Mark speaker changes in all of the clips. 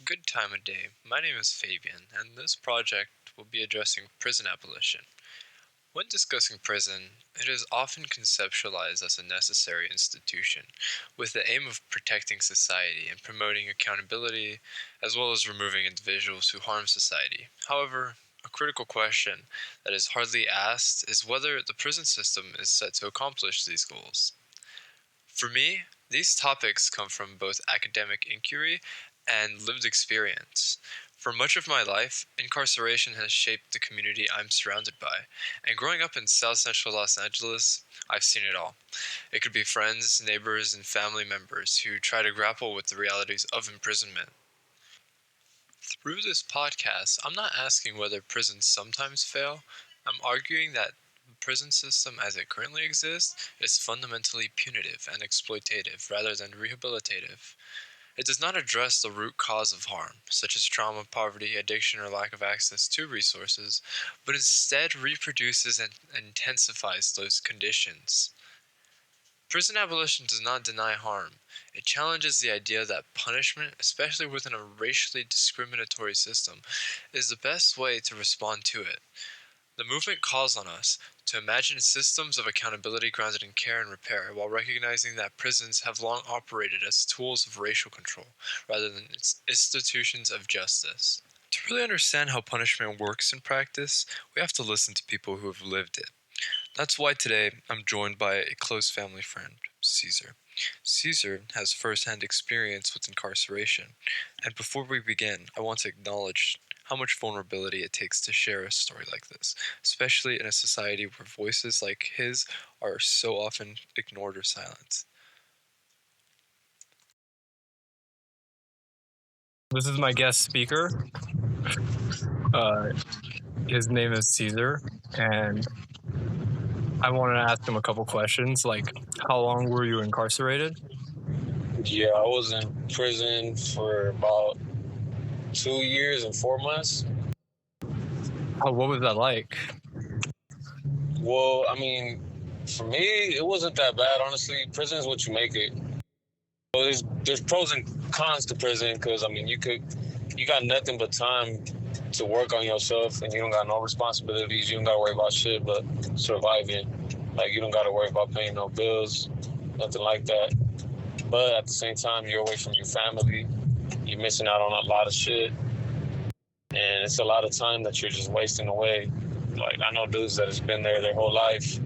Speaker 1: Good time of day. My name is Fabian, and this project will be addressing prison abolition. When discussing prison, it is often conceptualized as a necessary institution, with the aim of protecting society and promoting accountability, as well as removing individuals who harm society. However, a critical question that is hardly asked is whether the prison system is set to accomplish these goals. For me, these topics come from both academic inquiry and lived experience. For much of my life, incarceration has shaped the community I'm surrounded by, and growing up in South Central Los Angeles, I've seen it all. It could be friends, neighbors, and family members who try to grapple with the realities of imprisonment. Through this podcast, I'm not asking whether prisons sometimes fail. I'm arguing that the prison system as it currently exists is fundamentally punitive and exploitative rather than rehabilitative. It does not address the root cause of harm, such as trauma, poverty, addiction, or lack of access to resources, but instead reproduces and intensifies those conditions. Prison abolition does not deny harm. It challenges the idea that punishment, especially within a racially discriminatory system, is the best way to respond to it. The movement calls on us to imagine systems of accountability grounded in care and repair, while recognizing that prisons have long operated as tools of racial control rather than institutions of justice. To really understand how punishment works in practice, we have to listen to people who have lived it. That's why today I'm joined by a close family friend, Caesar. Caesar has first-hand experience with incarceration, and before we begin, I want to acknowledge how much vulnerability it takes to share a story like this, especially in a society where voices like his are so often ignored or silenced.
Speaker 2: This is my guest speaker. His name is Caesar, and I wanted to ask him a couple questions, like how long were you incarcerated?
Speaker 3: Yeah, I was in prison for about 2 years and 4 months.
Speaker 2: Oh, what was that like?
Speaker 3: Well, I mean, for me, it wasn't that bad, honestly. Prison is what you make it. Well, there's pros and cons to prison because, I mean, you got nothing but time to work on yourself and you don't got no responsibilities. You don't got to worry about shit but surviving. Like, you don't got to worry about paying no bills, nothing like that. But at the same time, you're away from your family. You're missing out on a lot of shit. And it's a lot of time that you're just wasting away. Like, I know dudes that has been there their whole life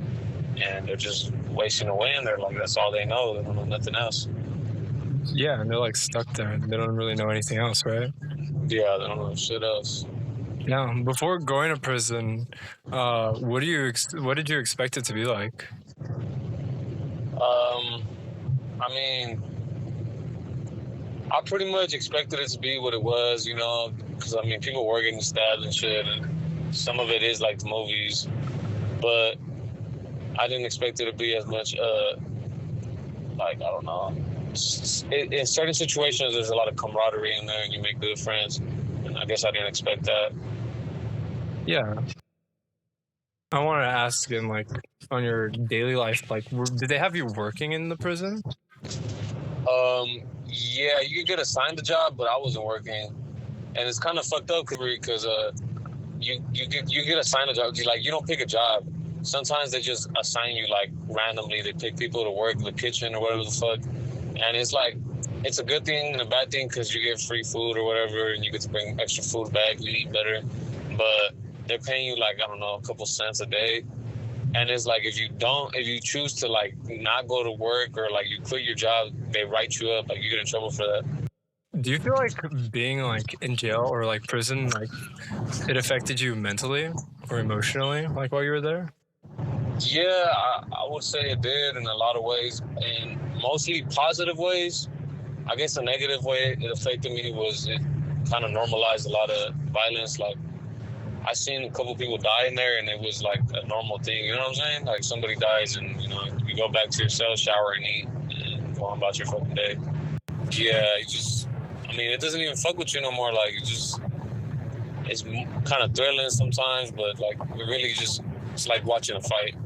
Speaker 3: and they're just wasting away and they're like, that's all they know. They don't know nothing else.
Speaker 2: Yeah, and they're like stuck there. They don't really know anything else, right?
Speaker 3: Yeah, they don't know shit else.
Speaker 2: Yeah. Before going to prison, what did you expect it to be like?
Speaker 3: I mean, I pretty much expected it to be what it was, you know, because, I mean, people were getting stabbed and shit, and some of it is like the movies, but I didn't expect it to be as much, like, I don't know. In certain situations, there's a lot of camaraderie in there, and you make good friends, and I guess I didn't expect that.
Speaker 2: Yeah. I wanted to ask him, like, on your daily life, like, did they have you working in the prison?
Speaker 3: Yeah, you could get assigned a job, but I wasn't working, and it's kind of fucked up because you get assigned a job. You don't pick a job. Sometimes they just assign you like randomly. They pick people to work in the kitchen or whatever the fuck, and it's like it's a good thing and a bad thing because you get free food or whatever, and you get to bring extra food back. You eat better, but they're paying you like, I don't know, a couple cents a day. And it's like, if you choose to like not go to work or like you quit your job, they write you up, like you get in trouble for that.
Speaker 2: Do you feel like being like in jail or like prison, like it affected you mentally or emotionally, like while you were there?
Speaker 3: Yeah, I would say it did in a lot of ways, and mostly positive ways. I guess the negative way it affected me was it kind of normalized a lot of violence. Like, I seen a couple people die in there, and it was like a normal thing. You know what I'm saying? Like, somebody dies, and you go back to your cell, shower, and eat, and go on about your fucking day. Yeah, it doesn't even fuck with you no more. Like, it's kind of thrilling sometimes, but like, it really it's like watching a fight.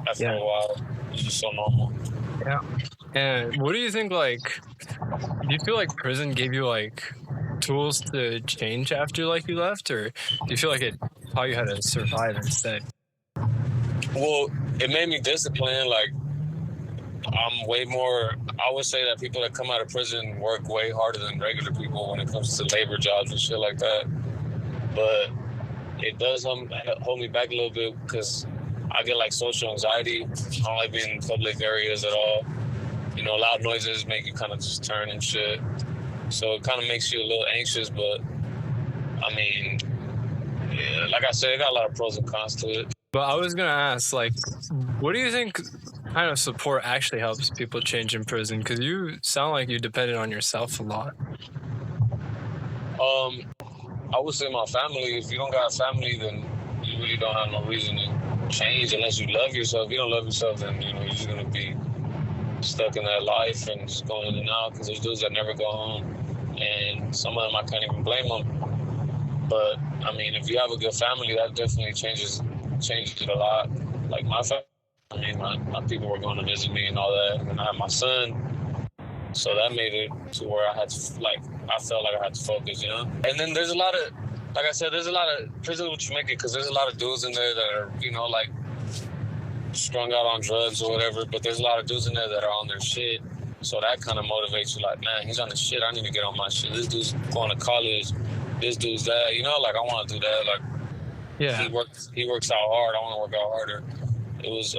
Speaker 3: After a while, it's just so normal.
Speaker 2: Yeah. And what do you think? Like, do you feel like prison gave you like tools to change after like you left, or do you feel like it taught you how to survive and stay?
Speaker 3: Well, it made me disciplined. Like, I'm way more. I would say that people that come out of prison work way harder than regular people when it comes to labor jobs and shit like that. But it does hold me back a little bit because I get like social anxiety. I don't like being in public areas at all. You know, loud noises make you kind of just turn and shit. So it kind of makes you a little anxious. But I mean, yeah, like I said, it got a lot of pros and cons to it.
Speaker 2: But I was gonna ask, like, what do you think kind of support actually helps people change in prison? Because you sound like you depended on yourself a lot.
Speaker 3: I would say my family. If you don't got a family, then you really don't have no reason to change unless you love yourself. If you don't love yourself, then you know you're just gonna be stuck in that life and just going in and out. Because there's dudes that never go home, and some of them I can't even blame them. But I mean, if you have a good family, that definitely changes it a lot. Like my family, I mean, my people were going to visit me and all that, and I had my son, so that made it to where I had to I felt like I had to focus, you know. And then there's a lot of, like I said, there's a lot of prison what you make it because there's a lot of dudes in there that are, you know, like strung out on drugs or whatever. But there's a lot of dudes in there that are on their shit. So that kind of motivates you, like, man, he's on the shit. I need to get on my shit. This dude's going to college. This dude's that. You know, like I want to do that. Like,
Speaker 2: Yeah.
Speaker 3: he works out hard. I want to work out harder. It was,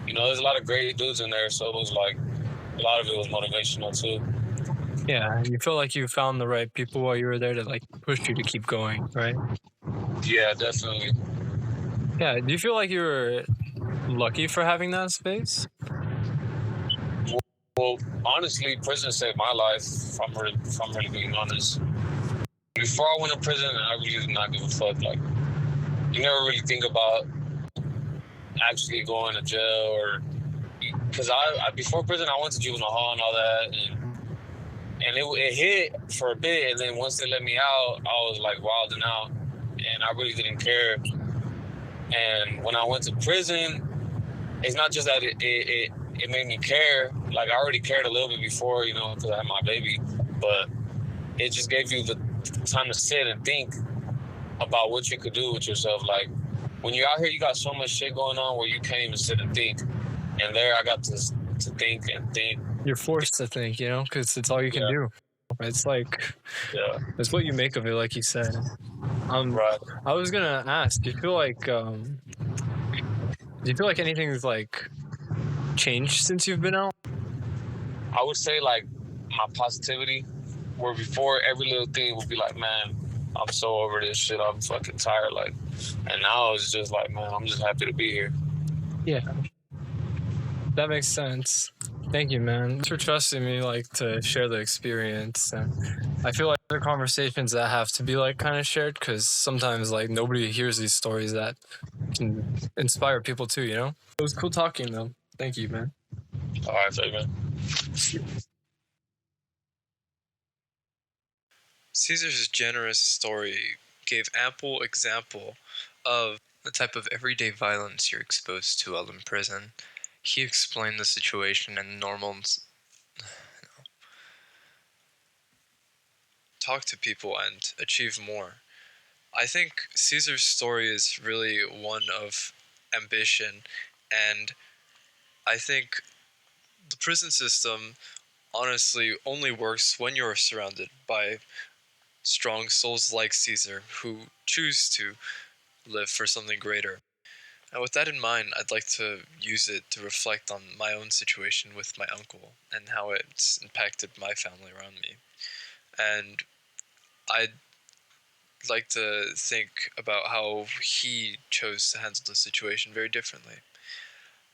Speaker 3: you know, there's a lot of great dudes in there. So it was like a lot of it was motivational too.
Speaker 2: Yeah, you feel like you found the right people while you were there to like push you to keep going, right?
Speaker 3: Yeah, definitely.
Speaker 2: Yeah. Do you feel like you were lucky for having that space?
Speaker 3: Well, honestly, prison saved my life. If I'm really being honest. Before I went to prison, I really did not give a fuck. Like, you never really think about actually going to jail or because I before prison I went to juvenile hall and all that, and it hit for a bit, and then once they let me out, I was like wilding out, and I really didn't care. And when I went to prison, it's not just that it made me care. Like I already cared a little bit before, you know, because I had my baby, but it just gave you the time to sit and think about what you could do with yourself. Like when you're out here, you got so much shit going on where you can't even sit and think. And there, I got to think and think.
Speaker 2: You're forced to think, you know, because it's all you can do. It's like, it's what you make of it, like you said.
Speaker 3: Right.
Speaker 2: I was gonna ask, do you feel like anything's like changed since you've been out?
Speaker 3: I would say like my positivity, where before every little thing would be like, man, I'm so over this shit. I'm fucking tired. Like, and now it's just like, man, I'm just happy to be here.
Speaker 2: Yeah. That makes sense. Thank you, man. Thanks for trusting me, like, to share the experience. And I feel like there are conversations that have to be, like, kind of shared because sometimes, like, nobody hears these stories that can inspire people too, you know? It was cool talking, though. Thank you, man.
Speaker 3: All right, so, man.
Speaker 1: Caesar's generous story gave ample example of the type of everyday violence you're exposed to while in prison. He explained the situation and talk to people and achieve more. I think Caesar's story is really one of ambition, and I think the prison system honestly only works when you're surrounded by strong souls like Caesar who choose to live for something greater. And with that in mind, I'd like to use it to reflect on my own situation with my uncle and how it's impacted my family around me. And I'd like to think about how he chose to handle the situation very differently.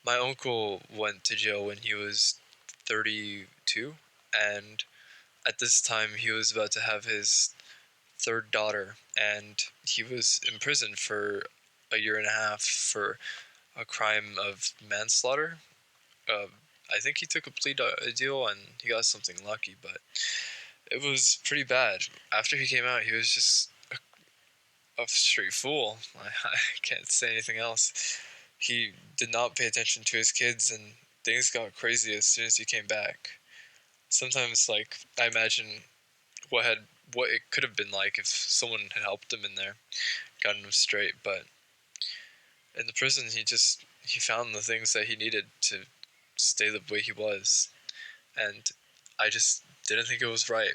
Speaker 1: My uncle went to jail when he was 32, and at this time he was about to have his third daughter, and he was in prison for a year and a half for a crime of manslaughter. I think he took a plea deal and he got something lucky, but it was pretty bad. After he came out, he was just a straight fool. I can't say anything else. He did not pay attention to his kids, and things got crazy as soon as he came back. Sometimes, like, I imagine what had what it could have been like if someone had helped him in there, gotten him straight. But in the prison, he found the things that he needed to stay the way he was, and I just didn't think it was right.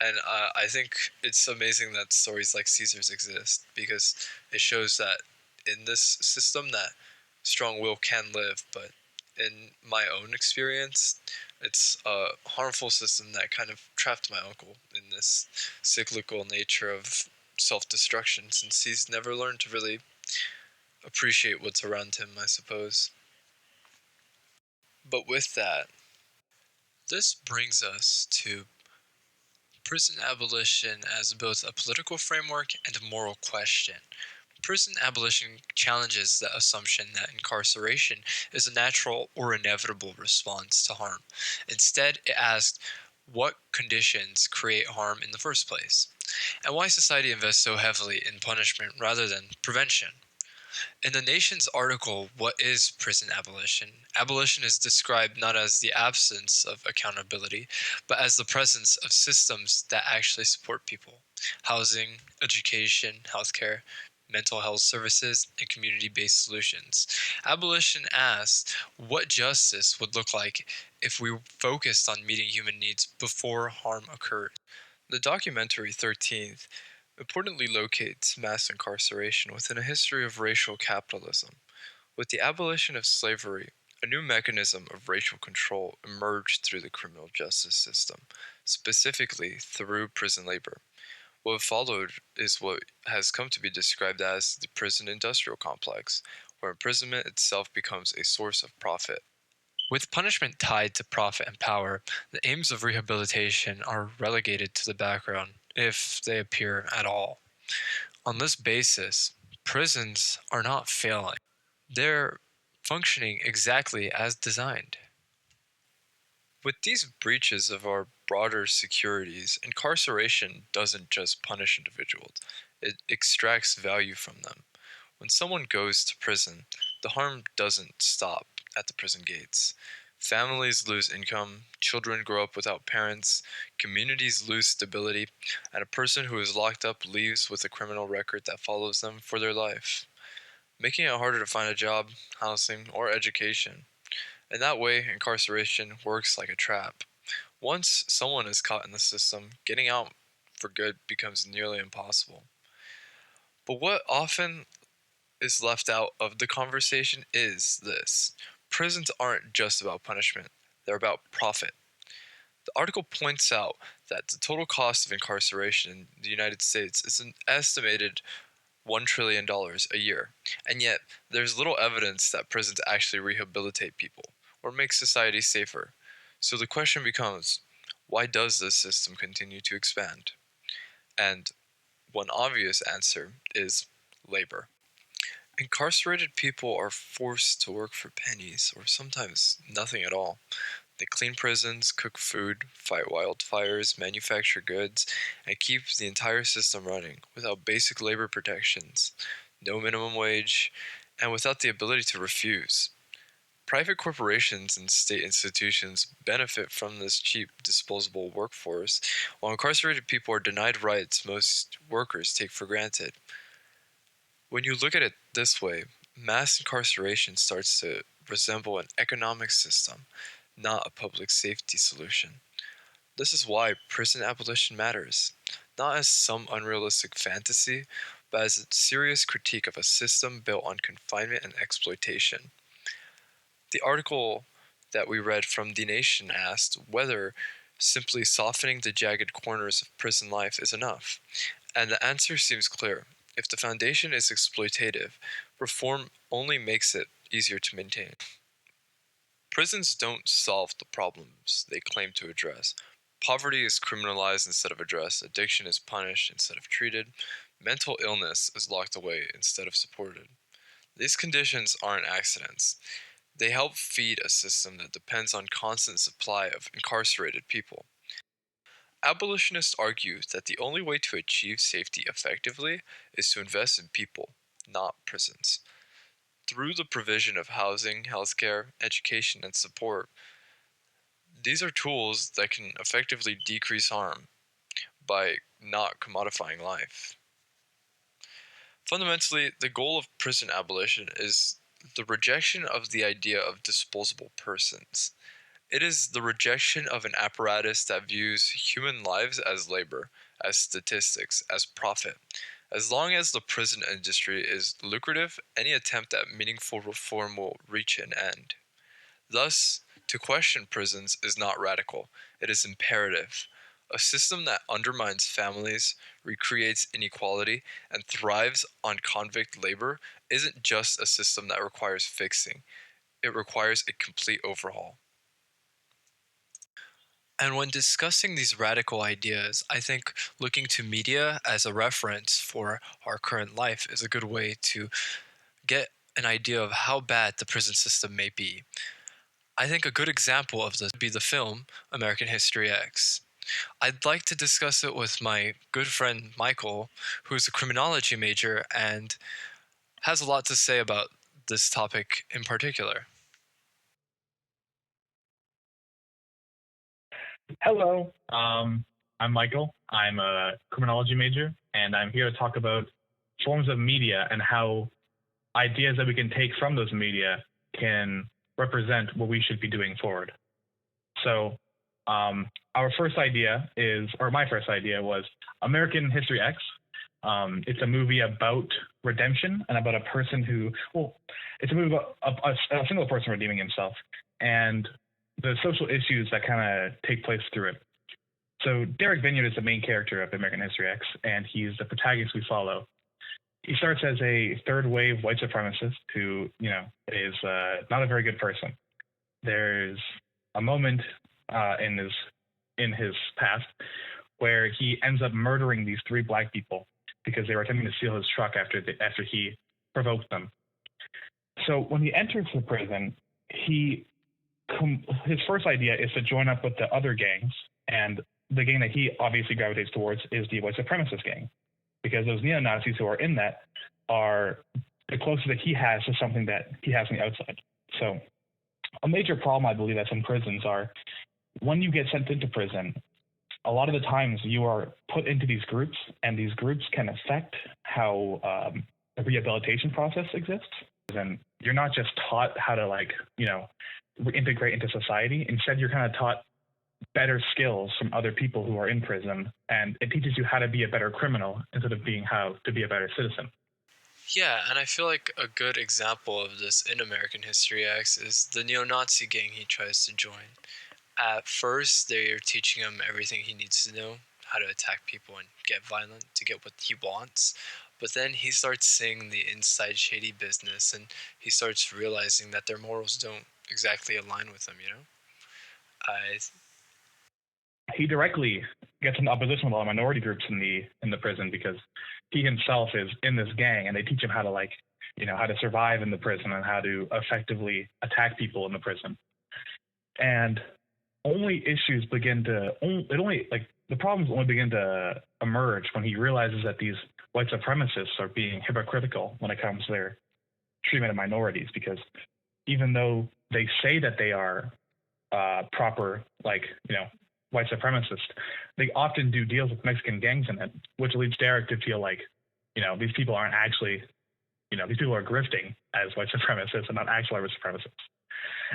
Speaker 1: And I think it's amazing that stories like Caesar's exist because it shows that in this system that strong will can live. But in my own experience, it's a harmful system that kind of trapped my uncle in this cyclical nature of self-destruction since he's never learned to really appreciate what's around him, I suppose. But with that, this brings us to prison abolition as both a political framework and a moral question. Prison abolition challenges the assumption that incarceration is a natural or inevitable response to harm. Instead, it asks what conditions create harm in the first place, and why society invests so heavily in punishment rather than prevention. In the Nation's article, What is Prison Abolition? Abolition is described not as the absence of accountability, but as the presence of systems that actually support people. Housing, education, healthcare, mental health services, and community based solutions. Abolition asks what justice would look like if we focused on meeting human needs before harm occurred. The documentary 13th importantly locates mass incarceration within a history of racial capitalism. With the abolition of slavery, a new mechanism of racial control emerged through the criminal justice system, specifically through prison labor. What followed is what has come to be described as the prison industrial complex, where imprisonment itself becomes a source of profit. With punishment tied to profit and power, the aims of rehabilitation are relegated to the background, if they appear at all. On this basis, prisons are not failing. They're functioning exactly as designed. With these breaches of our broader securities, incarceration doesn't just punish individuals, it extracts value from them. When someone goes to prison, the harm doesn't stop at the prison gates. Families lose income, children grow up without parents, communities lose stability, and a person who is locked up leaves with a criminal record that follows them for their life, making it harder to find a job, housing, or education. In that way, incarceration works like a trap. Once someone is caught in the system, getting out for good becomes nearly impossible. But what often is left out of the conversation is this: prisons aren't just about punishment, they're about profit. The article points out that the total cost of incarceration in the United States is an estimated $1 trillion a year, and yet there's little evidence that prisons actually rehabilitate people or make society safer. So the question becomes, why does this system continue to expand? And one obvious answer is labor. Incarcerated people are forced to work for pennies or sometimes nothing at all. They clean prisons, cook food, fight wildfires, manufacture goods, and keep the entire system running without basic labor protections, no minimum wage, and without the ability to refuse. Private corporations and state institutions benefit from this cheap, disposable workforce, while incarcerated people are denied rights most workers take for granted. When you look at it this way, mass incarceration starts to resemble an economic system, not a public safety solution. This is why prison abolition matters, not as some unrealistic fantasy, but as a serious critique of a system built on confinement and exploitation. The article that we read from The Nation asked whether simply softening the jagged corners of prison life is enough, and the answer seems clear. If the foundation is exploitative, reform only makes it easier to maintain. Prisons don't solve the problems they claim to address. Poverty is criminalized instead of addressed, addiction is punished instead of treated, mental illness is locked away instead of supported. These conditions aren't accidents. They help feed a system that depends on constant supply of incarcerated people. Abolitionists argue that the only way to achieve safety effectively is to invest in people, not prisons. Through the provision of housing, healthcare, education, and support, these are tools that can effectively decrease harm. by not commodifying life. Fundamentally, the goal of prison abolition is the rejection of the idea of disposable persons. It is the rejection of an apparatus that views human lives as labor, as statistics, as profit. As long as the prison industry is lucrative, any attempt at meaningful reform will reach an end. Thus, to question prisons is not radical, it is imperative. A system that undermines families, recreates inequality, and thrives on convict labor isn't just a system that requires fixing, it requires a complete overhaul. And when discussing these radical ideas, I think looking to media as a reference for our current life is a good way to get an idea of how bad the prison system may be. I think a good example of this would be the film American History X. I'd like to discuss it with my good friend Michael, who's a criminology major and has a lot to say about this topic in particular.
Speaker 4: Hello, I'm Michael. I'm a criminology major, and I'm here to talk about forms of media and how ideas that we can take from those media can represent what we should be doing forward. So, our first idea is, or my first idea was American History X. It's a movie about redemption and about a person who, well, it's a movie about a single person redeeming himself and the social issues that kind of take place through it. So Derek Vineyard is the main character of American History X, and he's the protagonist we follow. He starts as a third wave white supremacist who, is not a very good person. There's a moment in his past where he ends up murdering these three black people because they were attempting to steal his truck after he provoked them. So when he enters the prison, his first idea is to join up with the other gangs, and the gang that he obviously gravitates towards is the white supremacist gang, because those neo-Nazis who are in that are the closest that he has to something that he has on the outside. So a major problem, I believe, that's in prisons are when you get sent into prison, a lot of the times you are put into these groups, and these groups can affect how the rehabilitation process exists. And you're not just taught how to integrate into society. Instead, you're kind of taught better skills from other people who are in prison, and it teaches you how to be a better criminal instead of how to be a better citizen.
Speaker 1: Yeah, and I feel like a good example of this in American History X is the neo-Nazi gang he tries to join. At first, they're teaching him everything he needs to know, how to attack people and get violent to get what he wants. But then he starts seeing the inside shady business, and he starts realizing that their morals don't exactly align with him,
Speaker 4: He directly gets into opposition with a lot of minority groups in the prison because he himself is in this gang, and they teach him how to how to survive in the prison and how to effectively attack people in the prison. And the problems only begin to emerge when he realizes that these white supremacists are being hypocritical when it comes to their treatment of minorities, because even though they say that they are proper, white supremacists, they often do deals with Mexican gangs in it, which leads Derek to feel like, these people aren't actually, these people are grifting as white supremacists and not actual white supremacists.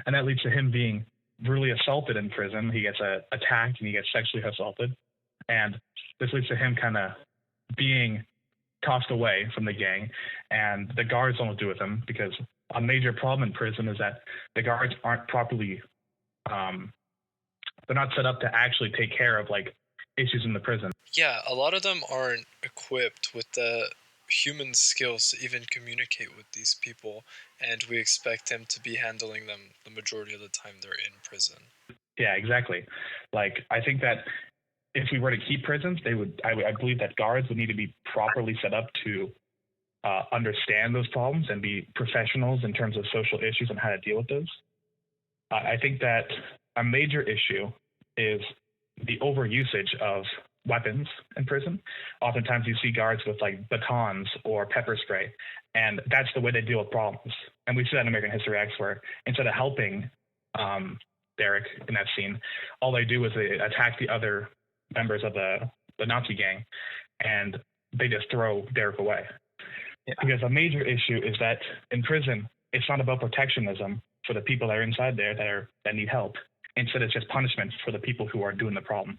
Speaker 4: And that leads to him being brutally assaulted in prison. He gets attacked and he gets sexually assaulted. And this leads to him kind of being tossed away from the gang, and the guards don't do with him, because a major problem in prison is that the guards aren't properly they're not set up to actually take care of issues in the prison.
Speaker 1: Yeah, a lot of them aren't equipped with the human skills to even communicate with these people, and we expect them to be handling them the majority of the time they're in prison.
Speaker 4: Yeah, exactly. I think that if we were to keep prisons, I believe that guards would need to be properly set up to understand those problems and be professionals in terms of social issues and how to deal with those. I think that a major issue is the overusage of weapons in prison. Oftentimes you see guards with batons or pepper spray, and that's the way they deal with problems. And we see that in American History X, where instead of helping Derek in that scene, all they do is they attack the other members of the the Nazi gang, and they just throw Derek away.
Speaker 2: Yeah.
Speaker 4: Because a major issue is that in prison, it's not about protectionism for the people that are inside there that need help. Instead, it's just punishment for the people who are doing the problems.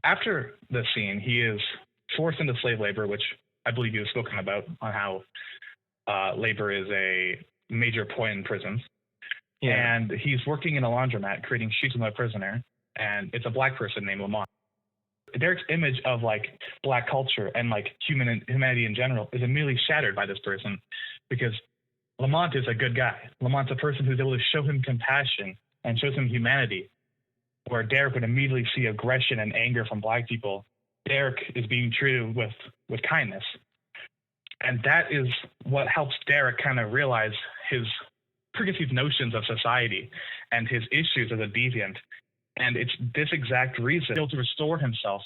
Speaker 4: After the scene, he is forced into slave labor, which I believe you've spoken about on how labor is a major point in prisons.
Speaker 2: Yeah.
Speaker 4: And he's working in a laundromat creating sheets of a prisoner, and it's a black person named Lamont. Derek's image of like black culture and like humanity in general is immediately shattered by this person, because Lamont is a good guy. Lamont's a person who's able to show him compassion and shows him humanity, where Derek would immediately see aggression and anger from black people. Derek is being treated with kindness. And that is what helps Derek kind of realize his preconceived notions of society and his issues as a deviant. And it's this exact reason he'll to restore himself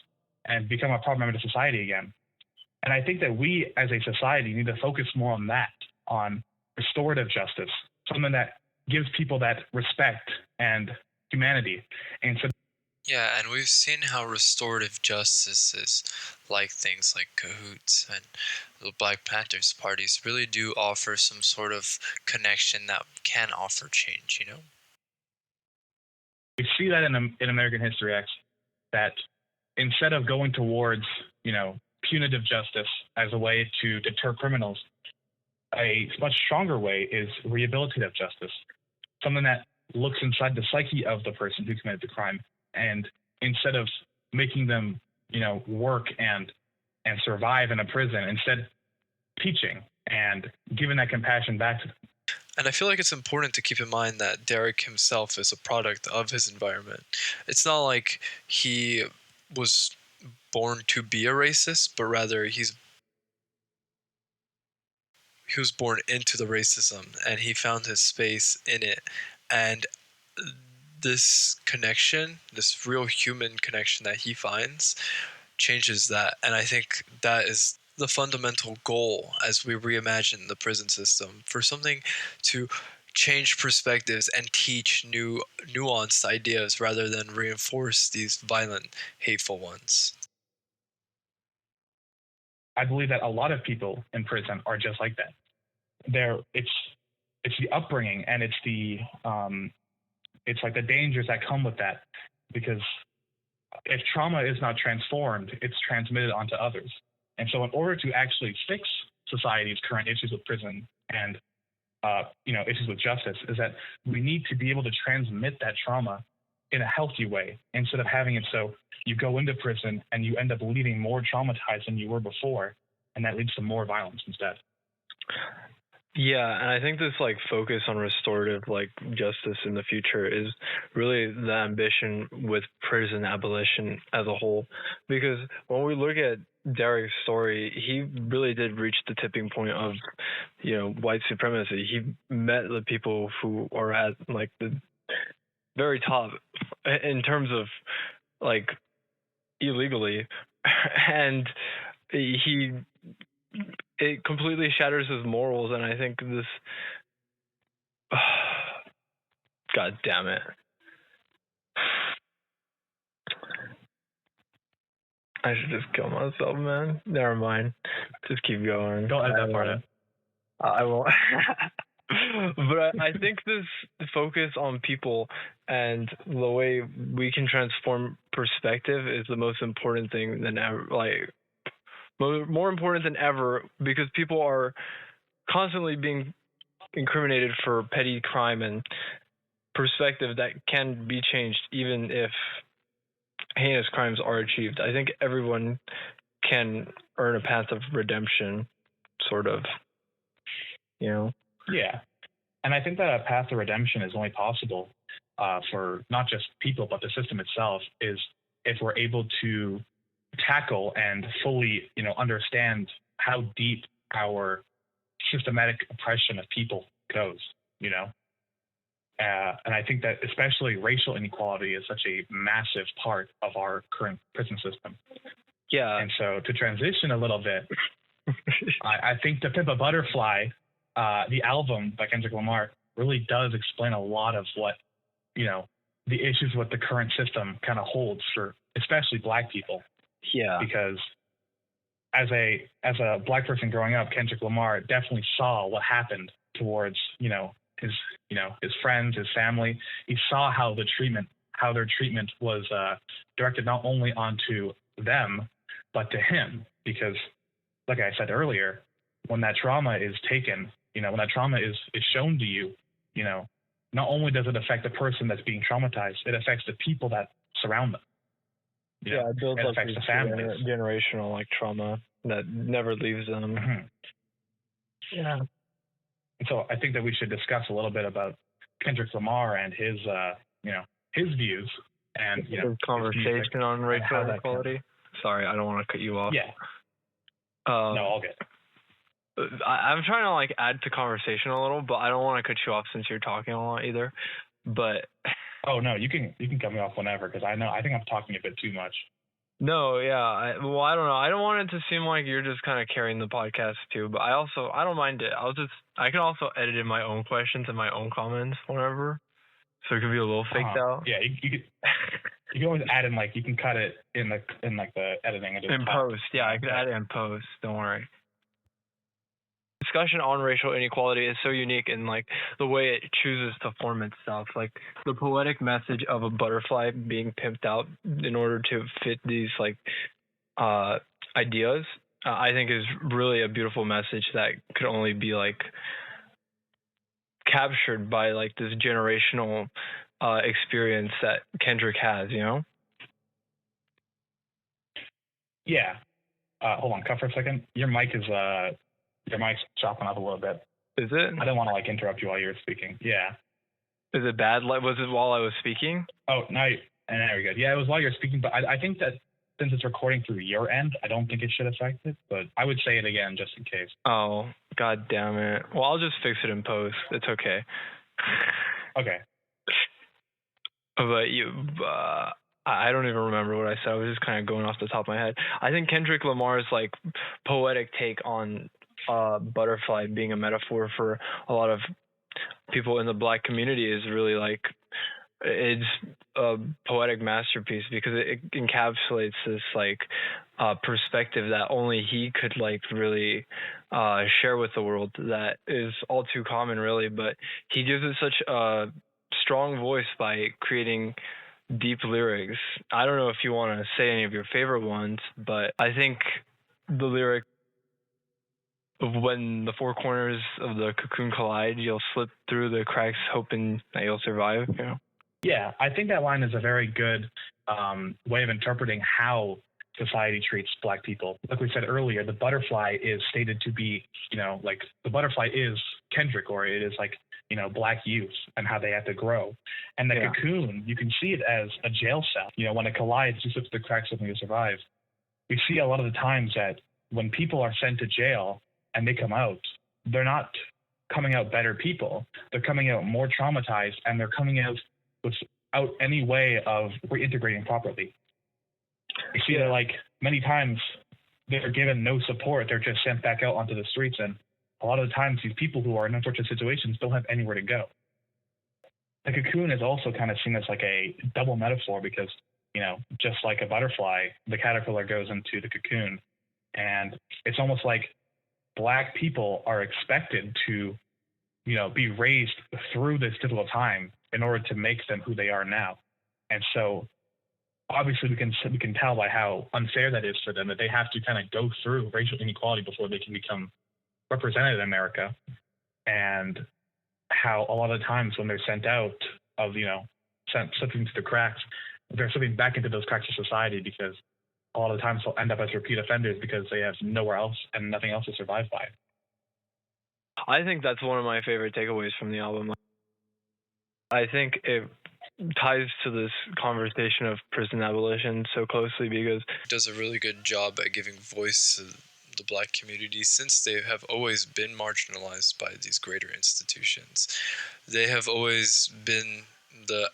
Speaker 4: and become a proper member of society again. And I think that we as a society need to focus more on that, on restorative justice, something that gives people that respect and humanity. And so
Speaker 1: Yeah, and we've seen how restorative justice is, like things like Cahoots and the Black Panthers parties, really do offer some sort of connection that can offer change, you know?
Speaker 4: we see that in American History X, that instead of going towards, punitive justice as a way to deter criminals, a much stronger way is rehabilitative justice, something that looks inside the psyche of the person who committed the crime, and instead of making them, work and survive in a prison, instead teaching and giving that compassion back to them.
Speaker 1: And I feel like it's important to keep in mind that Derek himself is a product of his environment. It's not like he was born to be a racist, but rather he was born into the racism and he found his space in it. And this connection, this real human connection that he finds, changes that. And I think that is the fundamental goal as we reimagine the prison system, for something to change perspectives and teach new nuanced ideas rather than reinforce these violent, hateful ones.
Speaker 4: I believe that a lot of people in prison are just like that. It's the upbringing, and it's like the dangers that come with that, because if trauma is not transformed, it's transmitted onto others. And so in order to actually fix society's current issues with prison and issues with justice, is that we need to be able to transmit that trauma in a healthy way, instead of having it so you go into prison and you end up leaving more traumatized than you were before, and that leads to more violence instead.
Speaker 2: Yeah, and I think this focus on restorative justice in the future is really the ambition with prison abolition as a whole. Because when we look at Derek's story, he really did reach the tipping point of, white supremacy. He met the people who are at the very top in terms of illegally, and it completely shatters his morals. And I think this, God damn it, I should just kill myself, man. Never mind, just keep going.
Speaker 4: Don't edit that part in.
Speaker 2: I won't. But I think this focus on people and the way we can transform perspective is the most important thing than ever. More important than ever, because people are constantly being incriminated for petty crime, and perspective that can be changed even if heinous crimes are achieved. I think everyone can earn a path of redemption, sort of,
Speaker 4: Yeah. And I think that a path to redemption is only possible for not just people, but the system itself, is if we're able to tackle and fully, understand how deep our systematic oppression of people goes, and I think that especially racial inequality is such a massive part of our current prison system.
Speaker 2: Yeah.
Speaker 4: And so to transition a little bit, I think To Pimp a Butterfly, the album by Kendrick Lamar, really does explain a lot of what, the issues with the current system kind of holds for especially Black people.
Speaker 2: Yeah.
Speaker 4: Because as a black person growing up, Kendrick Lamar definitely saw what happened towards his friends, his family. He saw how their treatment was directed not only onto them but to him, because like I said earlier, when that trauma is taken, when that trauma is shown to you, not only does it affect the person that's being traumatized, it affects the people that surround them.
Speaker 2: It builds
Speaker 4: it
Speaker 2: up
Speaker 4: affects the families.
Speaker 2: generational like trauma that never leaves them.
Speaker 4: Mm-hmm.
Speaker 2: Yeah.
Speaker 4: And so I think that we should discuss a little bit about Kendrick Lamar and his views and
Speaker 2: his conversation on racial inequality. Sorry, I don't want to cut you off.
Speaker 4: Yeah. No, all good.
Speaker 2: I'm trying to like add to conversation a little, but I don't want to cut you off since you're talking a lot either. But
Speaker 4: oh no, you can cut me off whenever, because I think I'm talking a bit too much.
Speaker 2: No, yeah. I don't know. I don't want it to seem like you're just kind of carrying the podcast too, but I don't mind it. I can also edit in my own questions and my own comments whenever, so it could be a little faked out.
Speaker 4: Yeah, you can always add in, like, you can cut it in the editing
Speaker 2: in post. Yeah, I could add it in post. Don't worry. Discussion on racial inequality is so unique in like the way it chooses to form itself. Like the poetic message of a butterfly being pimped out in order to fit these like ideas, I think is really a beautiful message that could only be like captured by like this generational experience that Kendrick has,
Speaker 4: Yeah. Hold on, cut for a second. Your mic's chopping up a little bit.
Speaker 2: Is it?
Speaker 4: I didn't want to like interrupt you while you were speaking. Yeah.
Speaker 2: Is it bad? Like, was it while I was speaking?
Speaker 4: Oh, now you're good. Yeah, it was while you were speaking, but I think that since it's recording through your end, I don't think it should affect it, but I would say it again just in case.
Speaker 2: Oh, god damn it. Well, I'll just fix it in post. It's okay.
Speaker 4: Okay.
Speaker 2: But I don't even remember what I said. I was just kind of going off the top of my head. I think Kendrick Lamar's like poetic take on butterfly being a metaphor for a lot of people in the Black community is really like, it's a poetic masterpiece because it encapsulates this like perspective that only he could like really share with the world, that is all too common really, but he gives it such a strong voice by creating deep lyrics. I don't know if you want to say any of your favorite ones, but I think the lyric of when the four corners of the cocoon collide, you'll slip through the cracks hoping that you'll survive.
Speaker 4: Yeah, I think that line is a very good way of interpreting how society treats Black people. Like we said earlier, the butterfly is stated to be, like the butterfly is Kendrick, or it is like, Black youth and how they have to grow. And the cocoon, you can see it as a jail cell. When it collides, you slip through the cracks hoping to survive. We see a lot of the times that when people are sent to jail and they come out, they're not coming out better people. They're coming out more traumatized, and they're coming out without any way of reintegrating properly. You see that like many times they're given no support. They're just sent back out onto the streets. And a lot of the times these people who are in unfortunate situations don't have anywhere to go. The cocoon is also kind of seen as like a double metaphor because, just like a butterfly, the caterpillar goes into the cocoon. And it's almost like Black people are expected to, be raised through this difficult time in order to make them who they are now. And so obviously we can tell by how unfair that is for them, that they have to kind of go through racial inequality before they can become represented in America, and how a lot of times when they're sent out of, slipping through the cracks, they're slipping back into those cracks of society because a lot of the times they'll end up as repeat offenders because they have nowhere else and nothing else to survive by.
Speaker 2: I think that's one of my favorite takeaways from the album. I think it ties to this conversation of prison abolition so closely because
Speaker 1: it does a really good job at giving voice to the Black community, since they have always been marginalized by these greater institutions. They have always been the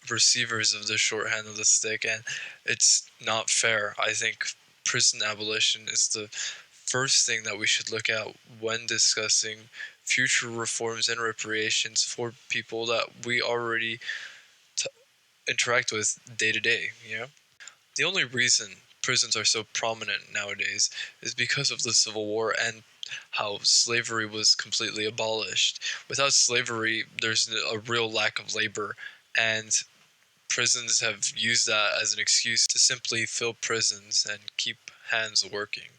Speaker 1: receivers of the shorthand of the stick, and it's not fair. I think prison abolition is the first thing that we should look at when discussing future reforms and reparations for people that we already interact with day to day. The only reason prisons are so prominent nowadays is because of the Civil War and how slavery was completely abolished. Without slavery, there's a real lack of labor, and prisons have used that as an excuse to simply fill prisons and keep hands working.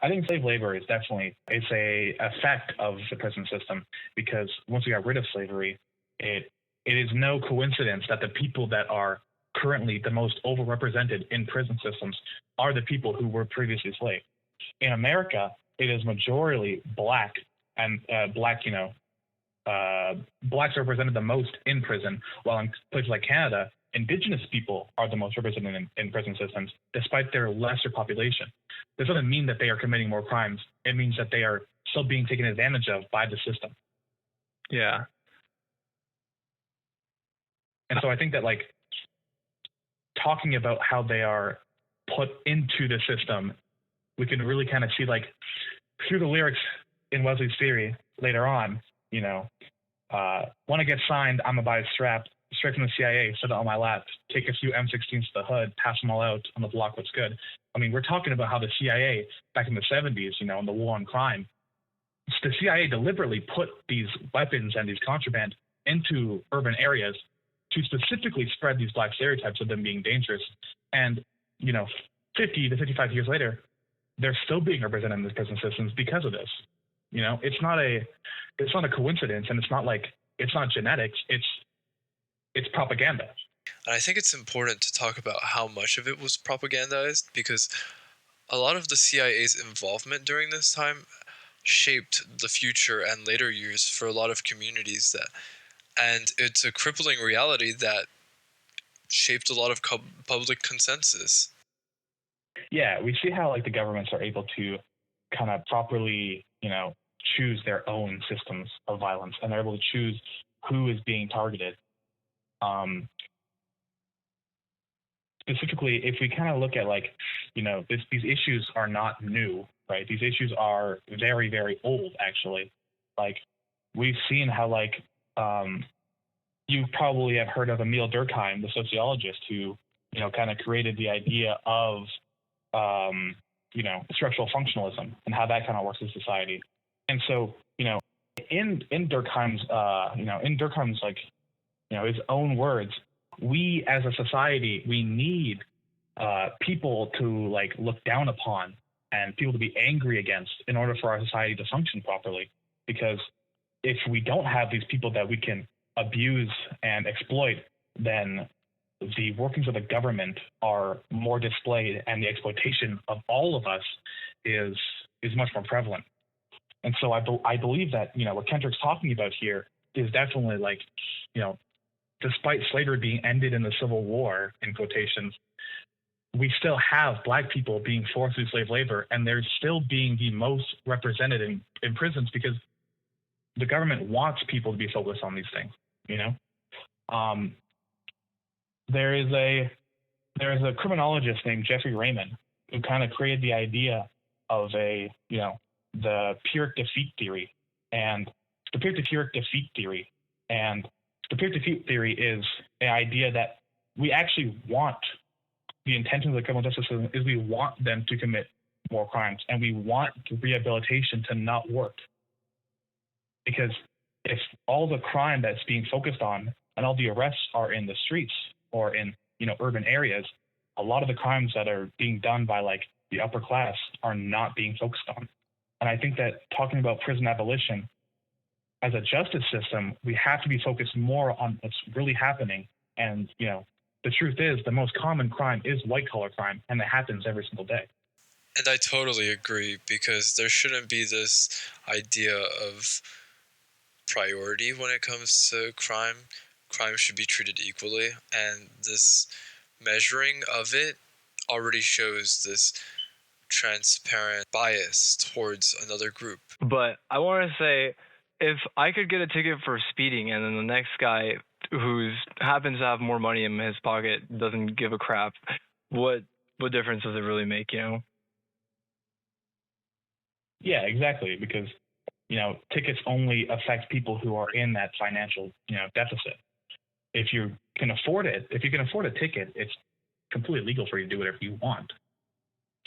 Speaker 4: I think slave labor is definitely a effect of the prison system, because once we got rid of slavery, it is no coincidence that the people that are currently the most overrepresented in prison systems are the people who were previously slaves. In America, it is majority black, and blacks are represented the most in prison, while in places like Canada, Indigenous people are the most represented in prison systems, despite their lesser population. This doesn't mean that they are committing more crimes. It means that they are still being taken advantage of by the system.
Speaker 2: Yeah.
Speaker 4: And so I think that, like, talking about how they are put into the system, we can really kind of see, like, through the lyrics in Wesley's theory later on, when I get signed, I'm about to strap straight from the CIA, set it on my lap, take a few M16s to the hood, pass them all out on the block, what's good. I mean, we're talking about how the CIA back in the 70s, in the war on crime, the CIA deliberately put these weapons and these contraband into urban areas to specifically spread these black stereotypes of them being dangerous. And, 50 to 55 years later, they're still being represented in the prison systems because of this. It's not a coincidence, and it's not genetics. It's propaganda.
Speaker 1: And I think it's important to talk about how much of it was propagandized, because a lot of the CIA's involvement during this time shaped the future and later years for a lot of communities, and it's a crippling reality that shaped a lot of public consensus.
Speaker 4: Yeah, we see how, like, the governments are able to kind of properly, choose their own systems of violence, and they're able to choose who is being targeted. Specifically, if we kind of look at, like, these issues are not new, right? These issues are very, very old, actually. Like, we've seen how, like, you probably have heard of Emil Durkheim, the sociologist, who, kind of created the idea of, structural functionalism and how that kind of works in society. And so, in Durkheim's, like, his own words, we as a society, we need people to, like, look down upon and people to be angry against in order for our society to function properly. Because if we don't have these people that we can abuse and exploit, then the workings of the government are more displayed, and the exploitation of all of us is much more prevalent. And so I believe that, what Kendrick's talking about here is definitely, like, despite slavery being ended in the Civil War, in quotations, we still have black people being forced through slave labor, and they're still being the most represented in prisons because the government wants people to be focused on these things. There is a criminologist named Jeffrey Raymond who kind of created the idea of the Pyrrhic defeat theory, and the Pyrrhic defeat theory is an idea that we actually want, the intention of the criminal justice system is we want them to commit more crimes, and we want rehabilitation to not work. Because if all the crime that's being focused on and all the arrests are in the streets or in, urban areas, a lot of the crimes that are being done by, like, the upper class are not being focused on. And I think that talking about prison abolition as a justice system, we have to be focused more on what's really happening. And, the truth is the most common crime is white-collar crime, and it happens every single day.
Speaker 1: And I totally agree, because there shouldn't be this idea of priority when it comes to crime. Crime should be treated equally, and this measuring of it already shows this transparent bias towards another group.
Speaker 2: But I want to say, if I could get a ticket for speeding and then the next guy who happens to have more money in his pocket doesn't give a crap, what difference does it really make,
Speaker 4: Yeah, exactly. Because, tickets only affect people who are in that financial, deficit. If you can afford it, if you can afford a ticket, it's completely legal for you to do whatever you want.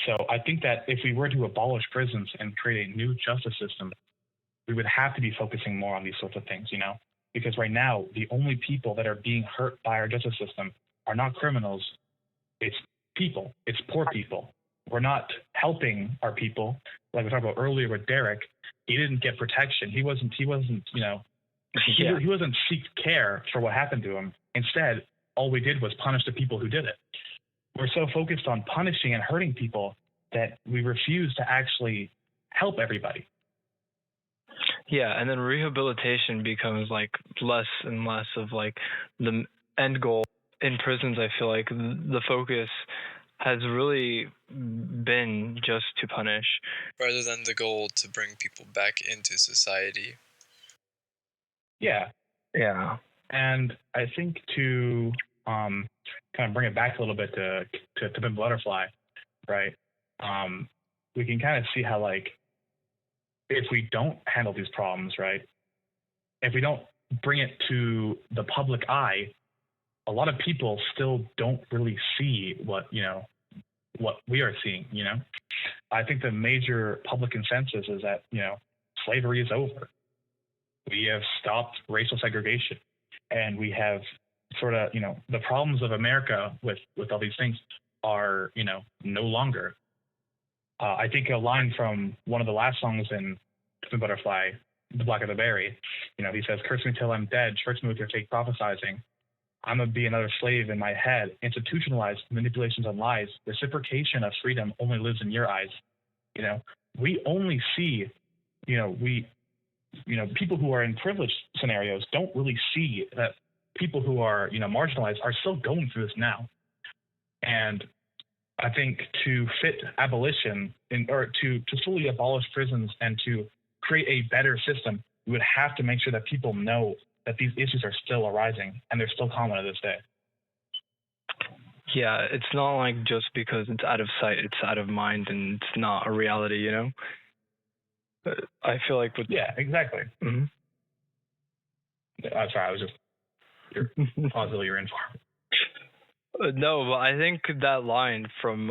Speaker 4: So I think that if we were to abolish prisons and create a new justice system, we would have to be focusing more on these sorts of things, because right now, the only people that are being hurt by our justice system are not criminals. It's people. It's poor people. We're not helping our people. Like we talked about earlier with Derek, he didn't get protection. He wasn't, he wasn't seek care for what happened to him. Instead, all we did was punish the people who did it. We're so focused on punishing and hurting people that we refuse to actually help everybody.
Speaker 2: Yeah, and then rehabilitation becomes like less and less of like the end goal. In prisons, I feel like the focus has really been just to punish,
Speaker 1: rather than the goal to bring people back into society.
Speaker 4: Yeah. And I think to kind of bring it back a little bit to Pimp Butterfly, right? We can kind of see how, like, if we don't handle these problems, right? If we don't bring it to the public eye, a lot of people still don't really see what we are seeing, I think the major public consensus is that, slavery is over. We have stopped racial segregation, and we have sort of, the problems of America with all these things are, no longer. I think a line from one of the last songs in The Butterfly, The Black of the Berry, he says, "Curse me till I'm dead, church me with your fake prophesizing. I'm going to be another slave in my head, institutionalized manipulations and lies. Reciprocation of freedom only lives in your eyes." We only see, people who are in privileged scenarios don't really see that people who are, marginalized are still going through this now. And I think to fit abolition or to fully abolish prisons and to create a better system, we would have to make sure that people know that these issues are still arising and they're still common to this day.
Speaker 2: Yeah, it's not like just because it's out of sight, it's out of mind, and it's not a reality, I feel like
Speaker 4: Yeah, exactly.
Speaker 2: Mm-hmm.
Speaker 4: Sorry, I was just positively you're in for.
Speaker 2: No, but I think that line from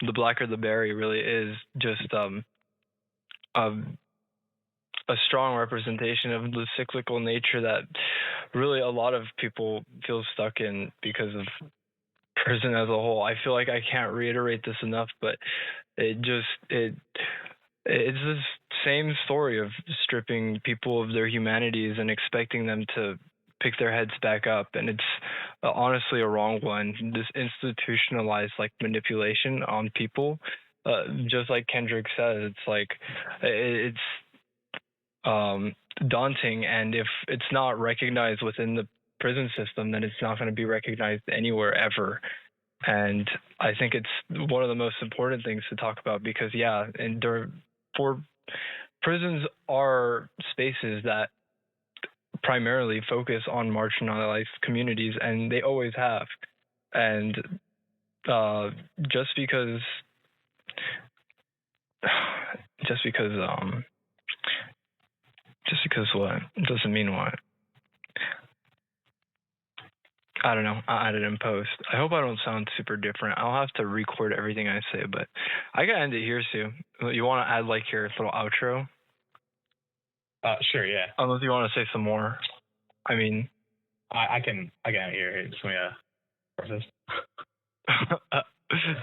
Speaker 2: The Blacker the Berry really is just a strong representation of the cyclical nature that really a lot of people feel stuck in because of prison as a whole. I feel like I can't reiterate this enough, but it's the same story of stripping people of their humanities and expecting them to pick their heads back up, and it's honestly a wrong one. This institutionalized like manipulation on people, just like Kendrick says, it's like it's daunting, and if it's not recognized within the prison system, then it's not going to be recognized anywhere ever. And I think it's one of the most important things to talk about because, for prisons are spaces that primarily focus on marginalized communities, and they always have. And just because what doesn't mean what. I don't know. I'll add it in post. I hope I don't sound super different. I'll have to record everything I say, but I gotta end it here, Sue. You want to add like your little outro?
Speaker 4: Sure, yeah.
Speaker 2: Unless you want to say some more. I mean,
Speaker 4: I can hear. Just let me process.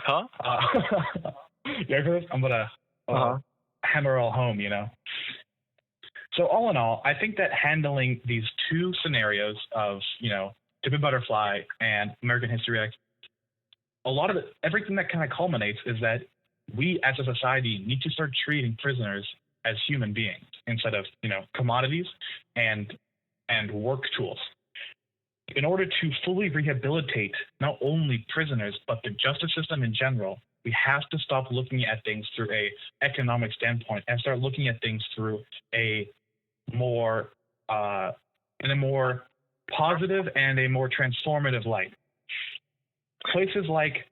Speaker 2: Huh?
Speaker 4: You ready for this? I'm gonna hammer all home. So all in all, I think that handling these two scenarios of Pimp Butterfly and American History X, a lot of everything that kind of culminates is that we as a society need to start treating prisoners as human beings instead of commodities and work tools. In order to fully rehabilitate not only prisoners but the justice system in general, we have to stop looking at things through a economic standpoint and start looking at things through a more positive and a more transformative light. Places like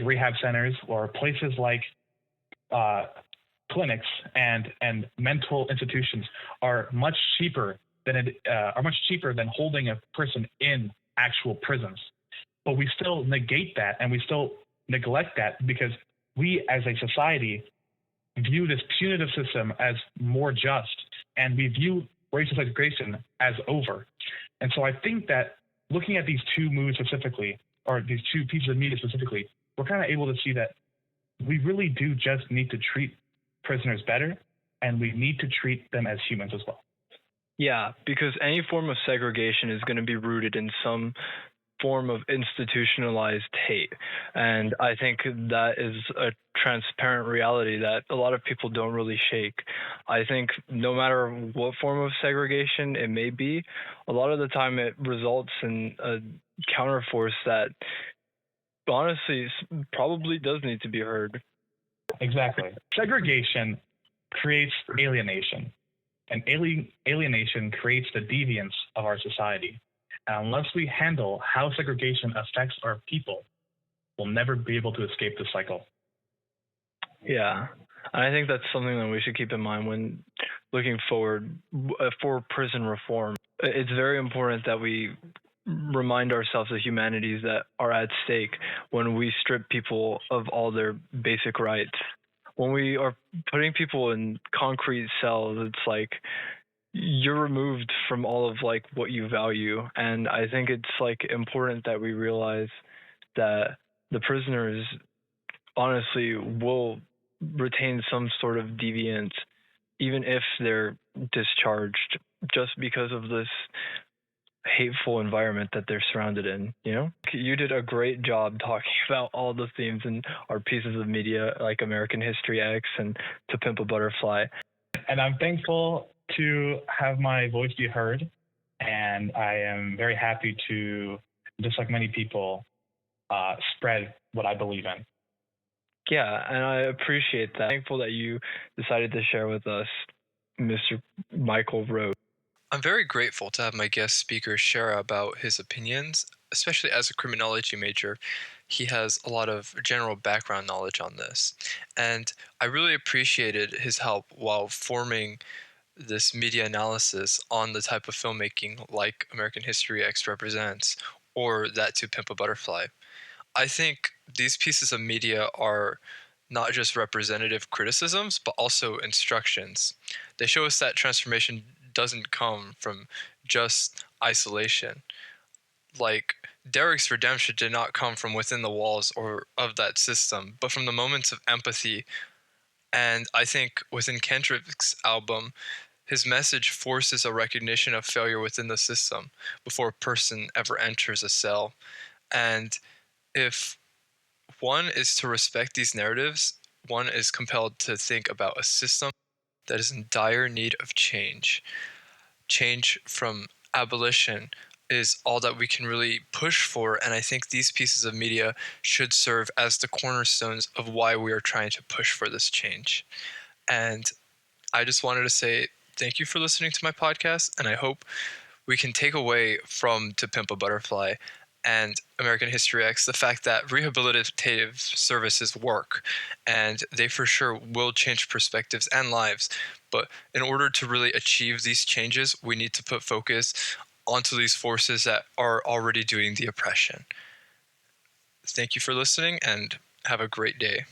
Speaker 4: rehab centers or places like clinics and mental institutions are much cheaper than holding a person in actual prisons. But we still negate that, and we still neglect that because we as a society view this punitive system as more just, and we view racial segregation as over. And so I think that looking at these two movies specifically, or these two pieces of media specifically, we're kind of able to see that we really do just need to treat prisoners better, and we need to treat them as humans as well.
Speaker 2: Yeah, because any form of segregation is going to be rooted in some form of institutionalized hate. And I think that is a transparent reality that a lot of people don't really shake. I think no matter what form of segregation it may be, a lot of the time it results in a counterforce that honestly probably does need to be heard.
Speaker 4: Exactly. Segregation creates alienation, and alienation creates the deviance of our society. And unless we handle how segregation affects our people, we'll never be able to escape the cycle.
Speaker 2: Yeah, I think that's something that we should keep in mind when looking forward for prison reform. It's very important that we remind ourselves of humanities that are at stake when we strip people of all their basic rights. When we are putting people in concrete cells, it's like you're removed from all of like what you value. And I think it's like important that we realize that the prisoners honestly will retain some sort of deviance even if they're discharged, just because of this hateful environment that they're surrounded in. You did a great job talking about all the themes in our pieces of media like American History X and To Pimp a Butterfly.
Speaker 4: And I'm thankful to have my voice be heard, and I am very happy to, just like many people, spread what I believe in.
Speaker 2: Yeah, and I appreciate that. I'm thankful that you decided to share with us, Mr. Michael Rowe.
Speaker 1: I'm very grateful to have my guest speaker share about his opinions, especially as a criminology major. He has a lot of general background knowledge on this, and I really appreciated his help while forming this media analysis on the type of filmmaking like American History X represents, or that To Pimp a Butterfly. I think these pieces of media are not just representative criticisms, but also instructions. They show us that transformation doesn't come from just isolation. Like, Derek's redemption did not come from within the walls or of that system, but from the moments of empathy. And I think within Kendrick's album, his message forces a recognition of failure within the system before a person ever enters a cell. And if one is to respect these narratives, one is compelled to think about a system that is in dire need of change. Change from abolition is all that we can really push for, and I think these pieces of media should serve as the cornerstones of why we are trying to push for this change. And I just wanted to say thank you for listening to my podcast, and I hope we can take away from To Pimp a Butterfly and American History X the fact that rehabilitative services work, and they for sure will change perspectives and lives. But in order to really achieve these changes, we need to put focus onto these forces that are already doing the oppression. Thank you for listening, and have a great day.